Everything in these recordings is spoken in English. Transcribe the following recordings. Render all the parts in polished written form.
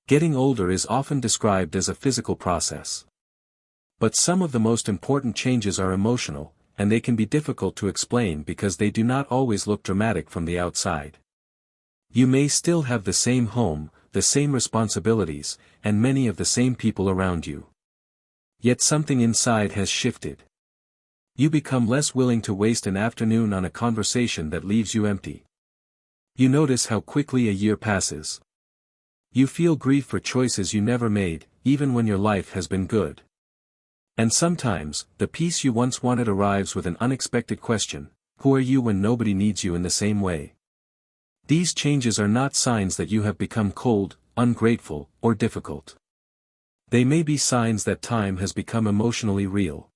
Getting older is often described as a physical process. But some of the most important changes are emotional, and they can be difficult to explain because they do not always look dramatic from the outside. You may still have the same home, the same responsibilities, and many of the same people around you. Yet something inside has shifted. You become less willing to waste an afternoon on a conversation that leaves you empty. You notice how quickly a year passes. You feel grief for choices you never made, even when your life has been good. And sometimes, the peace you once wanted arrives with an unexpected question: who are you when nobody needs you in the same way? These changes are not signs that you have become cold, ungrateful, or difficult. They may be signs that time has become emotionally real.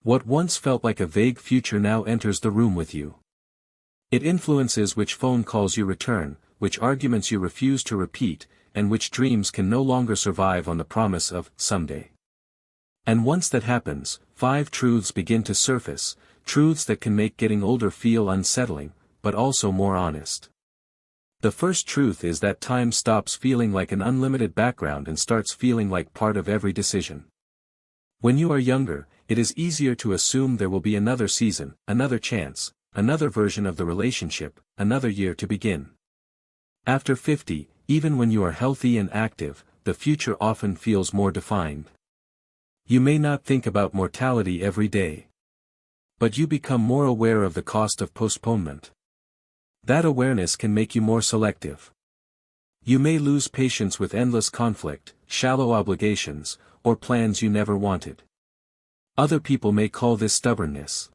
What once felt like a vague future now enters the room with you. It influences which phone calls you return, which arguments you refuse to repeat, and which dreams can no longer survive on the promise of someday. And once that happens, 5 truths begin to surface, truths that can make getting older feel unsettling, but also more honest. The first truth is that time stops feeling like an unlimited background and starts feeling like part of every decision. When you are younger, it is easier to assume there will be another season, another chance, another version of the relationship, another year to begin. After 50, even when you are healthy and active, the future often feels more defined. You may not think about mortality every day. But you become more aware of the cost of postponement. That awareness can make you more selective. You may lose patience with endless conflict, shallow obligations, or plans you never wanted. Other people may call this stubbornness.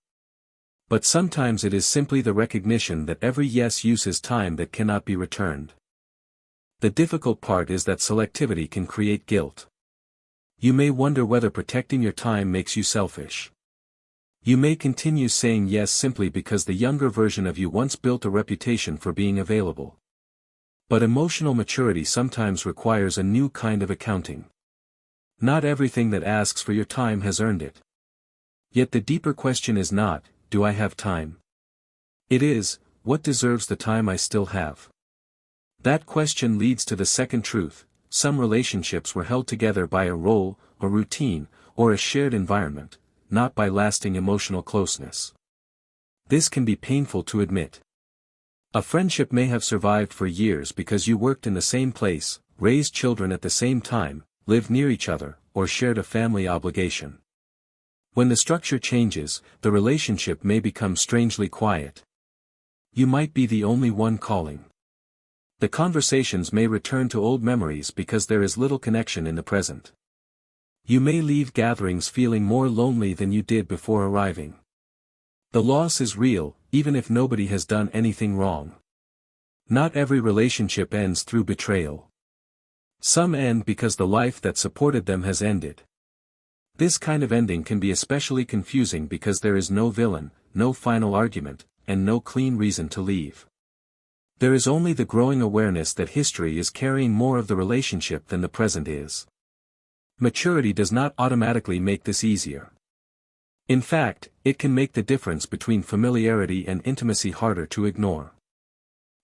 But sometimes it is simply the recognition that every yes uses time that cannot be returned. The difficult part is that selectivity can create guilt. You may wonder whether protecting your time makes you selfish. You may continue saying yes simply because the younger version of you once built a reputation for being available. But emotional maturity sometimes requires a new kind of accounting. Not everything that asks for your time has earned it. Yet the deeper question is not, do I have time? It is, what deserves the time I still have? That question leads to the second truth: some relationships were held together by a role, a routine, or a shared environment, not by lasting emotional closeness. This can be painful to admit. A friendship may have survived for years because you worked in the same place, raised children at the same time, lived near each other, or shared a family obligation. When the structure changes, the relationship may become strangely quiet. You might be the only one calling. The conversations may return to old memories because there is little connection in the present. You may leave gatherings feeling more lonely than you did before arriving. The loss is real, even if nobody has done anything wrong. Not every relationship ends through betrayal. Some end because the life that supported them has ended. This kind of ending can be especially confusing because there is no villain, no final argument, and no clean reason to leave. There is only the growing awareness that history is carrying more of the relationship than the present is. Maturity does not automatically make this easier. In fact, it can make the difference between familiarity and intimacy harder to ignore.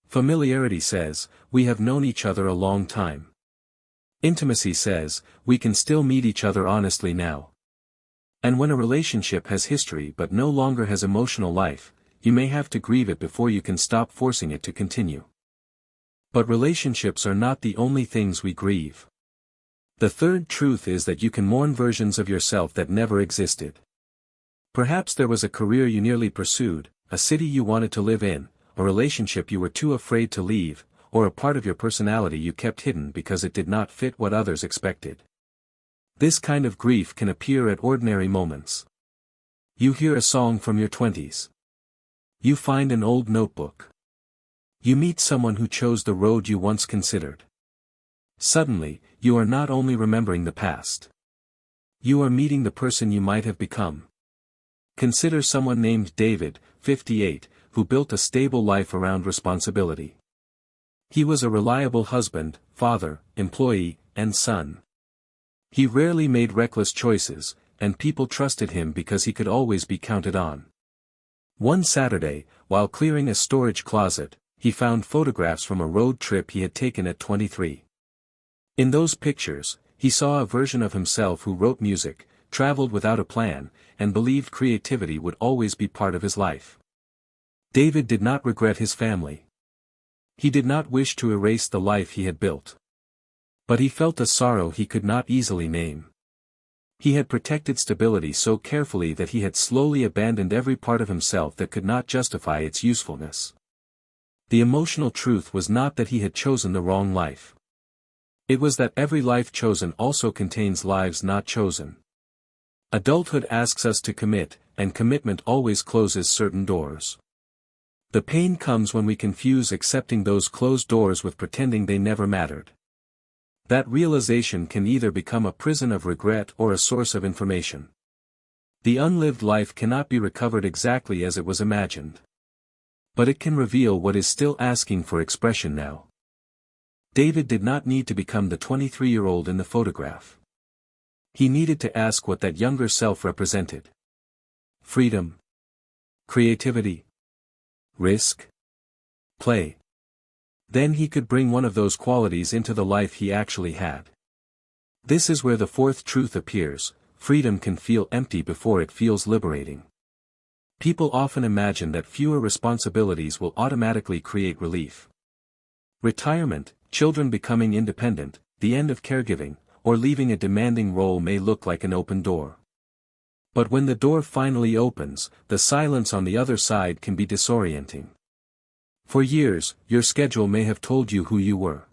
Familiarity says, we have known each other a long time. Intimacy says, we can still meet each other honestly now. And when a relationship has history but no longer has emotional life, you may have to grieve it before you can stop forcing it to continue. But relationships are not the only things we grieve. The third truth is that you can mourn versions of yourself that never existed. Perhaps there was a career you nearly pursued, a city you wanted to live in, a relationship you were too afraid to leave, or a part of your personality you kept hidden because it did not fit what others expected. This kind of grief can appear at ordinary moments. You hear a song from your 20s. You find an old notebook. You meet someone who chose the road you once considered. Suddenly, you are not only remembering the past. You are meeting the person you might have become. Consider someone named David, 58, who built a stable life around responsibility. He was a reliable husband, father, employee, and son. He rarely made reckless choices, and people trusted him because he could always be counted on. One Saturday, while clearing a storage closet, he found photographs from a road trip he had taken at 23. In those pictures, he saw a version of himself who wrote music, traveled without a plan, and believed creativity would always be part of his life. David did not regret his family. He did not wish to erase the life he had built. But he felt a sorrow he could not easily name. He had protected stability so carefully that he had slowly abandoned every part of himself that could not justify its usefulness. The emotional truth was not that he had chosen the wrong life. It was that every life chosen also contains lives not chosen. Adulthood asks us to commit, and commitment always closes certain doors. The pain comes when we confuse accepting those closed doors with pretending they never mattered. That realization can either become a prison of regret or a source of information. The unlived life cannot be recovered exactly as it was imagined. But it can reveal what is still asking for expression now. David did not need to become the 23-year-old in the photograph. He needed to ask what that younger self represented. Freedom. Creativity. Risk. Play. Then he could bring one of those qualities into the life he actually had. This is where the fourth truth appears: freedom can feel empty before it feels liberating. People often imagine that fewer responsibilities will automatically create relief. Retirement, children becoming independent, the end of caregiving, or leaving a demanding role may look like an open door. But when the door finally opens, the silence on the other side can be disorienting. For years, your schedule may have told you who you were.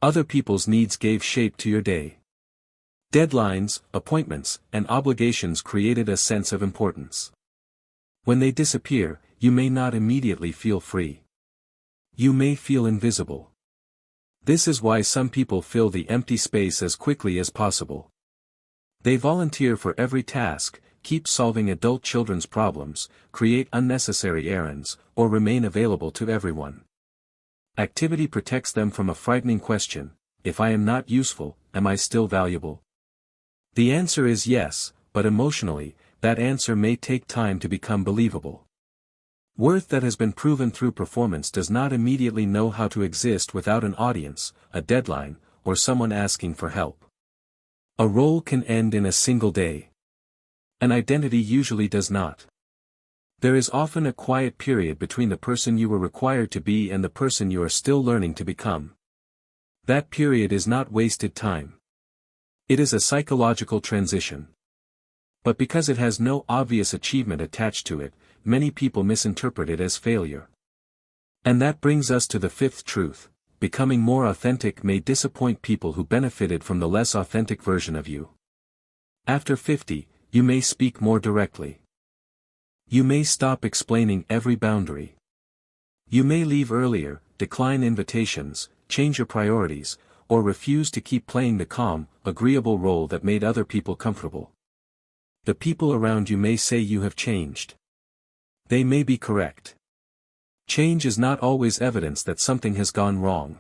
Other people's needs gave shape to your day. Deadlines, appointments, and obligations created a sense of importance. When they disappear, you may not immediately feel free. You may feel invisible. This is why some people fill the empty space as quickly as possible. They volunteer for every task, keep solving adult children's problems, create unnecessary errands, or remain available to everyone. Activity protects them from a frightening question: if I am not useful, am I still valuable? The answer is yes, but emotionally, that answer may take time to become believable. Worth that has been proven through performance does not immediately know how to exist without an audience, a deadline, or someone asking for help. A role can end in a single day. An identity usually does not. There is often a quiet period between the person you were required to be and the person you are still learning to become. That period is not wasted time. It is a psychological transition. But because it has no obvious achievement attached to it, many people misinterpret it as failure. And that brings us to the fifth truth: becoming more authentic may disappoint people who benefited from the less authentic version of you. After 50, you may speak more directly. You may stop explaining every boundary. You may leave earlier, decline invitations, change your priorities, or refuse to keep playing the calm, agreeable role that made other people comfortable. The people around you may say you have changed. They may be correct. Change is not always evidence that something has gone wrong.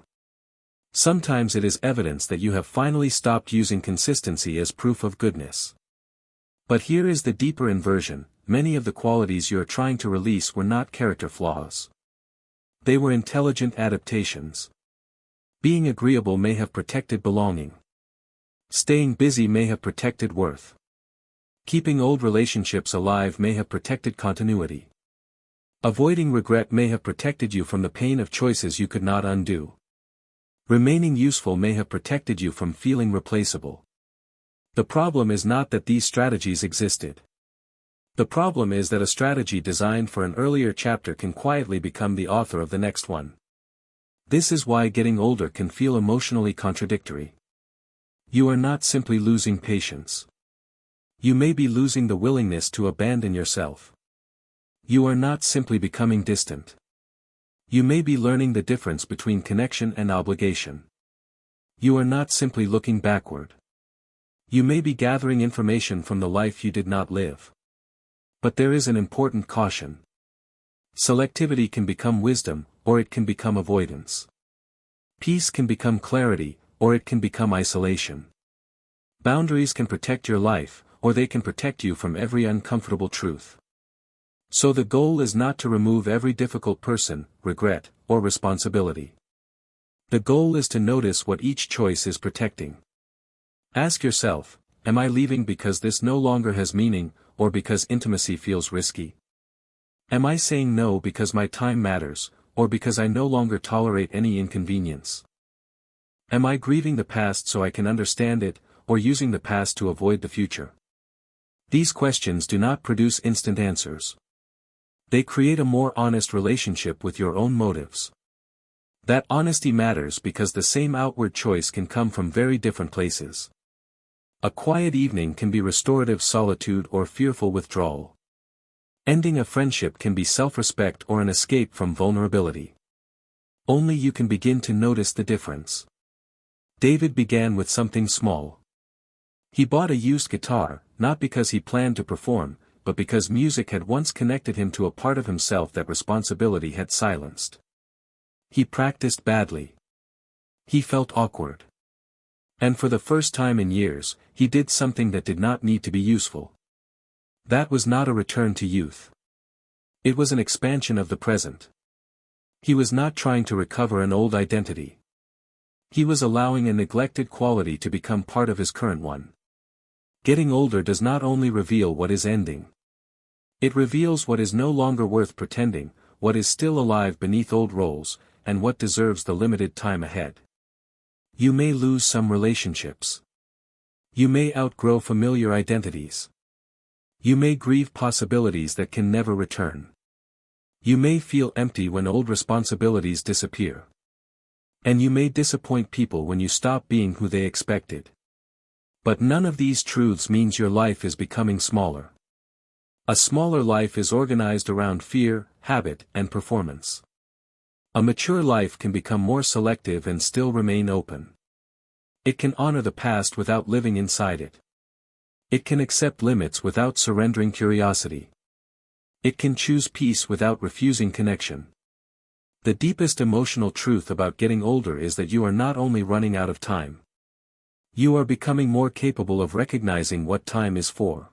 Sometimes it is evidence that you have finally stopped using consistency as proof of goodness. But here is the deeper inversion: many of the qualities you are trying to release were not character flaws. They were intelligent adaptations. Being agreeable may have protected belonging. Staying busy may have protected worth. Keeping old relationships alive may have protected continuity. Avoiding regret may have protected you from the pain of choices you could not undo. Remaining useful may have protected you from feeling replaceable. The problem is not that these strategies existed. The problem is that a strategy designed for an earlier chapter can quietly become the author of the next one. This is why getting older can feel emotionally contradictory. You are not simply losing patience. You may be losing the willingness to abandon yourself. You are not simply becoming distant. You may be learning the difference between connection and obligation. You are not simply looking backward. You may be gathering information from the life you did not live. But there is an important caution. Selectivity can become wisdom, or it can become avoidance. Peace can become clarity, or it can become isolation. Boundaries can protect your life, or they can protect you from every uncomfortable truth. So the goal is not to remove every difficult person, regret, or responsibility. The goal is to notice what each choice is protecting. Ask yourself, am I leaving because this no longer has meaning, or because intimacy feels risky? Am I saying no because my time matters, or because I no longer tolerate any inconvenience? Am I grieving the past so I can understand it, or using the past to avoid the future? These questions do not produce instant answers. They create a more honest relationship with your own motives. That honesty matters because the same outward choice can come from very different places. A quiet evening can be restorative solitude or fearful withdrawal. Ending a friendship can be self-respect or an escape from vulnerability. Only you can begin to notice the difference. David began with something small. He bought a used guitar, not because he planned to perform, but because music had once connected him to a part of himself that responsibility had silenced. He practiced badly. He felt awkward. And for the first time in years, he did something that did not need to be useful. That was not a return to youth. It was an expansion of the present. He was not trying to recover an old identity. He was allowing a neglected quality to become part of his current one. Getting older does not only reveal what is ending. It reveals what is no longer worth pretending, what is still alive beneath old roles, and what deserves the limited time ahead. You may lose some relationships. You may outgrow familiar identities. You may grieve possibilities that can never return. You may feel empty when old responsibilities disappear. And you may disappoint people when you stop being who they expected. But none of these truths means your life is becoming smaller. A smaller life is organized around fear, habit, and performance. A mature life can become more selective and still remain open. It can honor the past without living inside it. It can accept limits without surrendering curiosity. It can choose peace without refusing connection. The deepest emotional truth about getting older is that you are not only running out of time. You are becoming more capable of recognizing what time is for.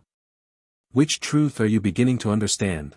Which truth are you beginning to understand?